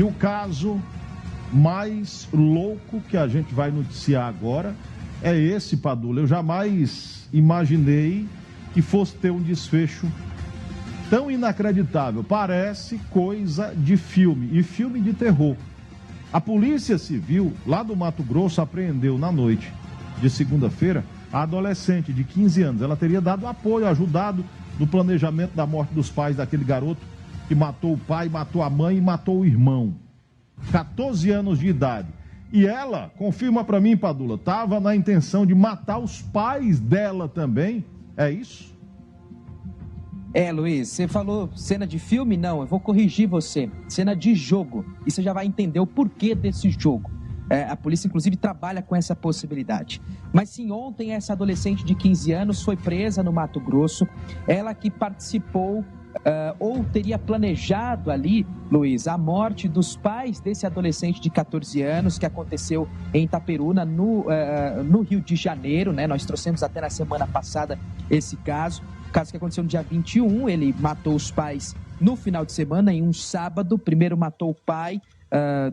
E o caso mais louco que a gente vai noticiar agora é esse, Padula. Eu jamais imaginei que fosse ter um desfecho tão inacreditável. Parece coisa de filme, e filme de terror. A Polícia Civil, lá do Mato Grosso, apreendeu na noite de segunda-feira a adolescente de 15 anos. Ela teria dado apoio, ajudado no planejamento da morte dos pais daquele garoto que matou o pai, matou a mãe e matou o irmão. 14 anos de idade. E ela, confirma para mim, Padula, estava na intenção de matar os pais dela também. É isso? Luiz, você falou cena de filme? Não, eu vou corrigir você. Cena de jogo. E você já vai entender o porquê desse jogo. A polícia, inclusive, trabalha com essa possibilidade. Mas sim, ontem essa adolescente de 15 anos foi presa no Mato Grosso. Ela que participou ou teria planejado ali, Luiz, a morte dos pais desse adolescente de 14 anos que aconteceu em Itaperuna, no Rio de Janeiro, né? Nós trouxemos até na semana passada esse caso. Caso que aconteceu no dia 21, ele matou os pais no final de semana, em um sábado. Primeiro matou o pai,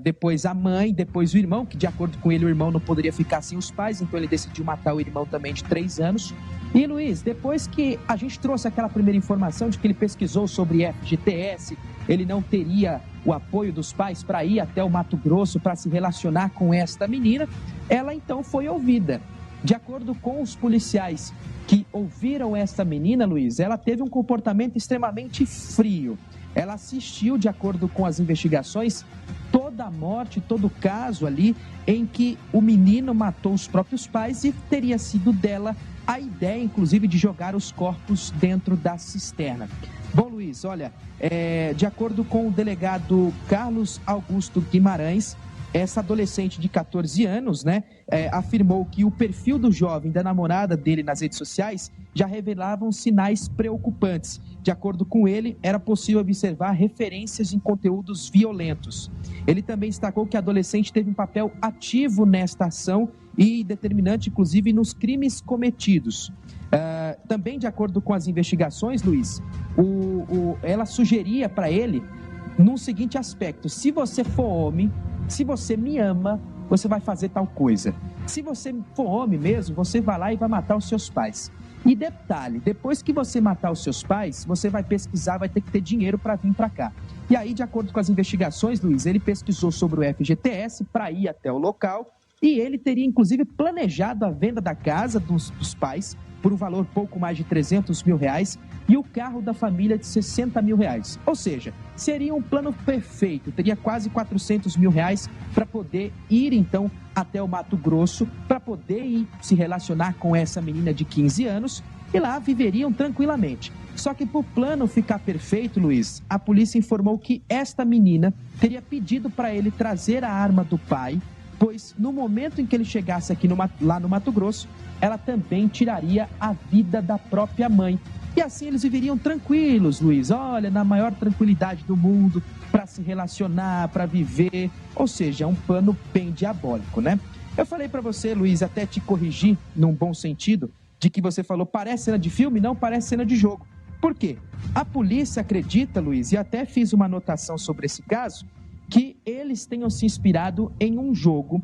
depois a mãe, depois o irmão, que de acordo com ele o irmão não poderia ficar sem os pais, então ele decidiu matar o irmão também de 3 anos. E Luiz, depois que a gente trouxe aquela primeira informação de que ele pesquisou sobre FGTS, ele não teria o apoio dos pais para ir até o Mato Grosso para se relacionar com esta menina, ela então foi ouvida. De acordo com os policiais que ouviram esta menina, Luiz, ela teve um comportamento extremamente frio. Ela assistiu, de acordo com as investigações, toda a morte, todo o caso ali em que o menino matou os próprios pais e teria sido dela a ideia, inclusive, de jogar os corpos dentro da cisterna. Bom, Luiz, olha, de acordo com o delegado Carlos Augusto Guimarães, essa adolescente de 14 anos, né, afirmou que o perfil do jovem, da namorada dele nas redes sociais, já revelavam sinais preocupantes. De acordo com ele, era possível observar referências em conteúdos violentos. Ele também destacou que a adolescente teve um papel ativo nesta ação e determinante, inclusive, nos crimes cometidos. Também, de acordo com as investigações, Luiz, ela sugeria para ele, num seguinte aspecto: se você for homem, se você me ama, você vai fazer tal coisa. Se você for homem mesmo, você vai lá e vai matar os seus pais. E detalhe, depois que você matar os seus pais, você vai pesquisar, vai ter que ter dinheiro para vir para cá. E aí, de acordo com as investigações, Luiz, ele pesquisou sobre o FGTS para ir até o local e ele teria, inclusive, planejado a venda da casa dos pais por um valor pouco mais de R$300 mil e o carro da família de R$60 mil. Ou seja, seria um plano perfeito, teria quase R$400 mil para poder ir, então, até o Mato Grosso, para poder ir se relacionar com essa menina de 15 anos e lá viveriam tranquilamente. Só que para o plano ficar perfeito, Luiz, a polícia informou que esta menina teria pedido para ele trazer a arma do pai, pois no momento em que ele chegasse aqui lá no Mato Grosso, ela também tiraria a vida da própria mãe. E assim eles viveriam tranquilos, Luiz, olha, na maior tranquilidade do mundo, para se relacionar, para viver. Ou seja, é um plano bem diabólico, né? Eu falei para você, Luiz, até te corrigir, num bom sentido, de que você falou, parece cena de filme, não parece cena de jogo. Por quê? A polícia acredita, Luiz, e até fiz uma anotação sobre esse caso, que eles tenham se inspirado em um jogo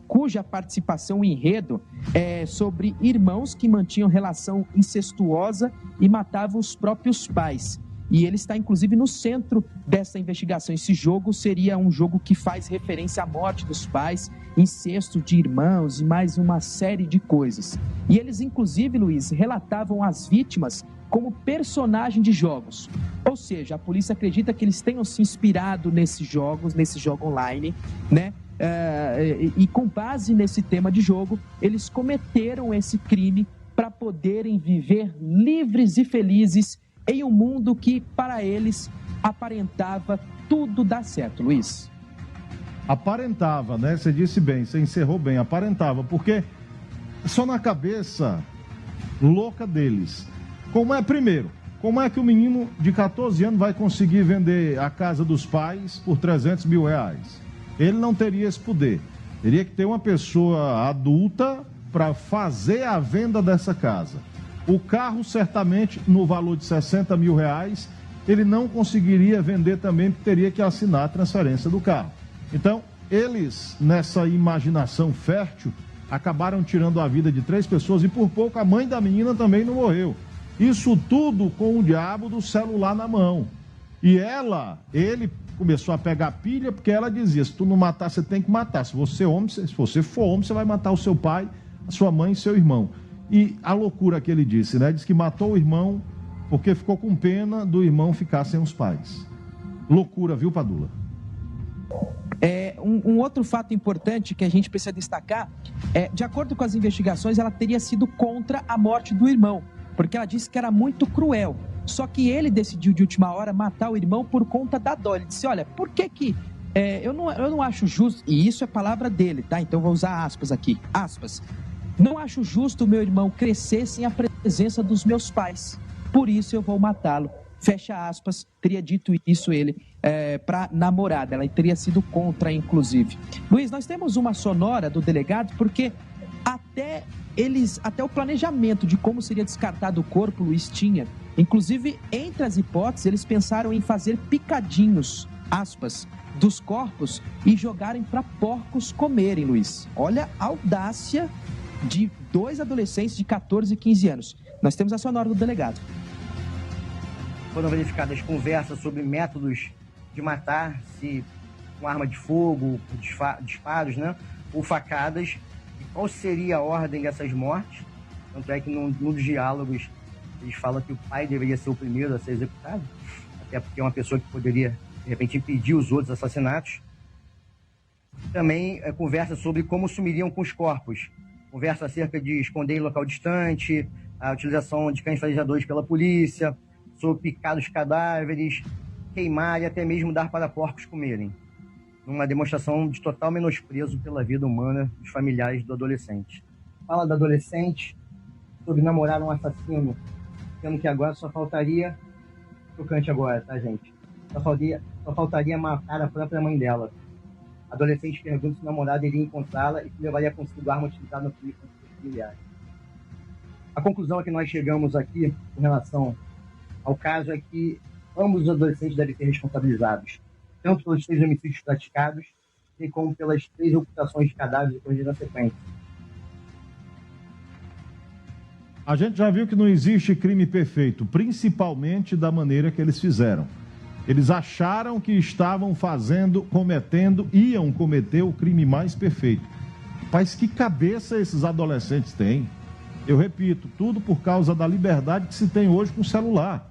cuja participação em enredo é sobre irmãos que mantinham relação incestuosa e matavam os próprios pais. E ele está, inclusive, no centro dessa investigação. Esse jogo seria um jogo que faz referência à morte dos pais, incesto de irmãos e mais uma série de coisas. E eles, inclusive, Luiz, relatavam as vítimas como personagem de jogos. Ou seja, a polícia acredita que eles tenham se inspirado nesses jogos, nesse jogo online, né? E com base nesse tema de jogo, eles cometeram esse crime para poderem viver livres e felizes em um mundo que, para eles, aparentava tudo dar certo, Luiz. Aparentava, né? Você disse bem, você encerrou bem, aparentava, porque só na cabeça louca deles. Como é que o menino de 14 anos vai conseguir vender a casa dos pais por R$300 mil? Ele não teria esse poder. Teria que ter uma pessoa adulta para fazer a venda dessa casa. O carro, certamente, no valor de R$60 mil, ele não conseguiria vender também, porque teria que assinar a transferência do carro. Então, eles, nessa imaginação fértil, acabaram tirando a vida de 3 pessoas e por pouco a mãe da menina também não morreu. Isso tudo com o diabo do celular na mão. E ele começou a pegar pilha porque ela dizia, se tu não matar, você tem que matar. Se você for homem, você vai matar o seu pai, a sua mãe e seu irmão. E a loucura que ele disse, né? Diz que matou o irmão porque ficou com pena do irmão ficar sem os pais. Loucura, viu, Padula? Um outro fato importante que a gente precisa destacar de acordo com as investigações, ela teria sido contra a morte do irmão, porque ela disse que era muito cruel. Só que ele decidiu de última hora matar o irmão por conta da dó. Ele disse, olha, por que eu não acho justo, e isso é palavra dele, tá? Então eu vou usar aspas aqui, aspas. Não acho justo o meu irmão crescer sem a presença dos meus pais, por isso eu vou matá-lo. Fecha aspas, teria dito isso ele para namorada, ela teria sido contra, inclusive. Luiz, nós temos uma sonora do delegado, porque até o planejamento de como seria descartado o corpo, Luiz, tinha. Inclusive, entre as hipóteses, eles pensaram em fazer picadinhos, aspas, dos corpos e jogarem para porcos comerem, Luiz. Olha a audácia de 2 adolescentes de 14 e 15 anos. Nós temos a sonora do delegado. Foram verificadas conversas sobre métodos de matar, se com arma de fogo, disparos, né, ou facadas, e qual seria a ordem dessas mortes. Tanto é que nos diálogos eles falam que o pai deveria ser o primeiro a ser executado, até porque é uma pessoa que poderia, de repente, impedir os outros assassinatos. Também conversa sobre como sumiriam com os corpos. Conversa acerca de esconder em local distante, a utilização de cães farejadores pela polícia, sobre picar os cadáveres, queimar e até mesmo dar para porcos comerem. Uma demonstração de total menosprezo pela vida humana dos familiares do adolescente. Fala do adolescente sobre namorar um assassino, sendo que agora só faltaria... Tocante agora, tá, gente? Só faltaria matar a própria mãe dela. A adolescente pergunta se o namorado iria encontrá-la e se levaria consigo a arma utilizada no crime contra os familiares. A conclusão a que nós chegamos aqui, com relação ao caso, é que ambos os adolescentes devem ser responsabilizados, tanto pelos 3 homicídios praticados, bem como pelas 3 ocultações de cadáveres depois da sequência. A gente já viu que não existe crime perfeito, principalmente da maneira que eles fizeram. Eles acharam que estavam iam cometer o crime mais perfeito. Mas que cabeça esses adolescentes têm? Eu repito, tudo por causa da liberdade que se tem hoje com o celular.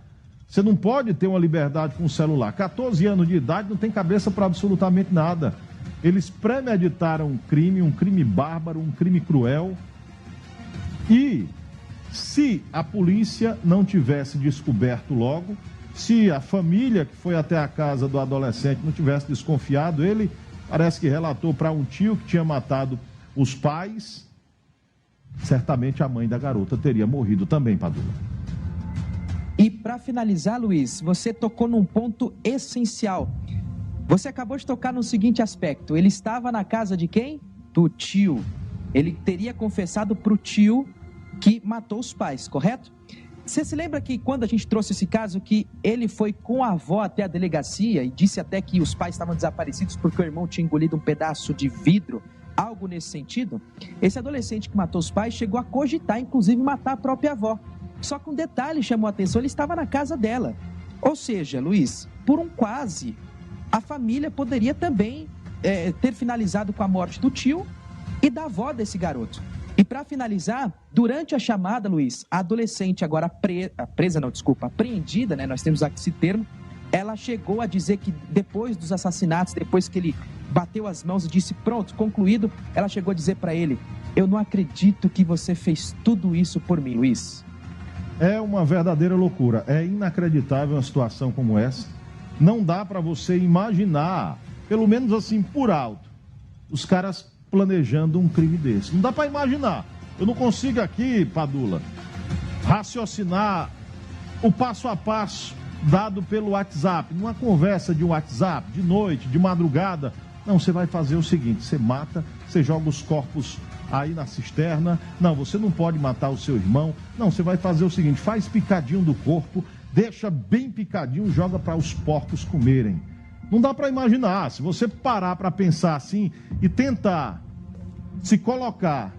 Você não pode ter uma liberdade com o celular. 14 anos de idade não tem cabeça para absolutamente nada. Eles premeditaram um crime bárbaro, um crime cruel. E se a polícia não tivesse descoberto logo, se a família que foi até a casa do adolescente não tivesse desconfiado, ele parece que relatou para um tio que tinha matado os pais, certamente a mãe da garota teria morrido também, Padula. E para finalizar, Luiz, você tocou num ponto essencial. Você acabou de tocar no seguinte aspecto. Ele estava na casa de quem? Do tio. Ele teria confessado para o tio que matou os pais, correto? Você se lembra que quando a gente trouxe esse caso, que ele foi com a avó até a delegacia e disse até que os pais estavam desaparecidos porque o irmão tinha engolido um pedaço de vidro, algo nesse sentido? Esse adolescente que matou os pais chegou a cogitar, inclusive, matar a própria avó. Só que um detalhe chamou a atenção, ele estava na casa dela. Ou seja, Luiz, por um quase, a família poderia também ter finalizado com a morte do tio e da avó desse garoto. E para finalizar, durante a chamada, Luiz, a adolescente agora apreendida, né? Nós temos aqui esse termo, ela chegou a dizer que depois dos assassinatos, depois que ele bateu as mãos e disse, pronto, concluído, ela chegou a dizer para ele, eu não acredito que você fez tudo isso por mim, Luiz. É uma verdadeira loucura, é inacreditável uma situação como essa. Não dá para você imaginar, pelo menos assim por alto, os caras planejando um crime desse. Não dá para imaginar. Eu não consigo aqui, Padula, raciocinar o passo a passo dado pelo WhatsApp, numa conversa de WhatsApp, de noite, de madrugada. Não, você vai fazer o seguinte, você mata, você joga os corpos aí na cisterna. Não, você não pode matar o seu irmão. Não, você vai fazer o seguinte, faz picadinho do corpo, deixa bem picadinho, joga para os porcos comerem. Não dá para imaginar. Se você parar para pensar assim e tentar se colocar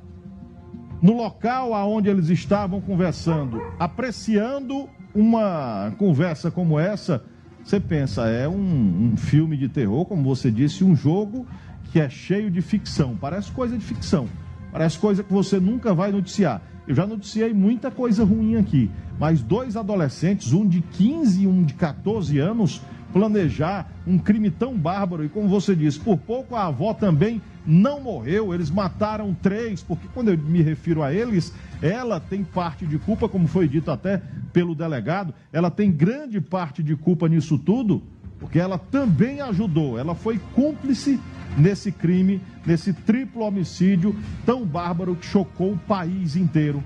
no local aonde eles estavam conversando, apreciando uma conversa como essa, você pensa, é um filme de terror, como você disse, um jogo que é cheio de ficção. Parece coisa de ficção. Parece coisa que você nunca vai noticiar. Eu já noticiei muita coisa ruim aqui, mas 2 adolescentes, um de 15 e um de 14 anos, planejar um crime tão bárbaro. E como você disse, por pouco a avó também não morreu. Eles mataram 3, porque quando eu me refiro a eles, ela tem parte de culpa, como foi dito até pelo delegado, ela tem grande parte de culpa nisso tudo, porque ela também ajudou, ela foi cúmplice nesse crime, nesse triplo homicídio tão bárbaro que chocou o país inteiro,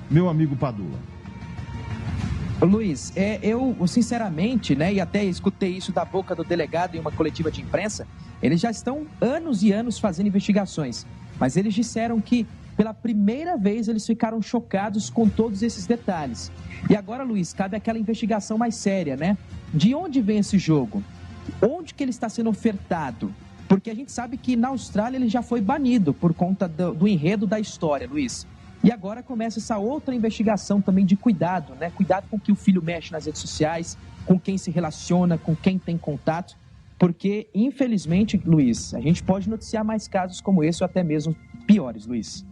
meu amigo Padula. Luiz, eu sinceramente, né, e até escutei isso da boca do delegado em uma coletiva de imprensa, eles já estão anos e anos fazendo investigações, mas eles disseram que pela primeira vez eles ficaram chocados com todos esses detalhes. E agora, Luiz, cabe aquela investigação mais séria, né? De onde vem esse jogo? Onde que ele está sendo ofertado? Porque a gente sabe que na Austrália ele já foi banido por conta do enredo da história, Luiz. E agora começa essa outra investigação também de cuidado, né? Cuidado com o que o filho mexe nas redes sociais, com quem se relaciona, com quem tem contato. Porque, infelizmente, Luiz, a gente pode noticiar mais casos como esse ou até mesmo piores, Luiz.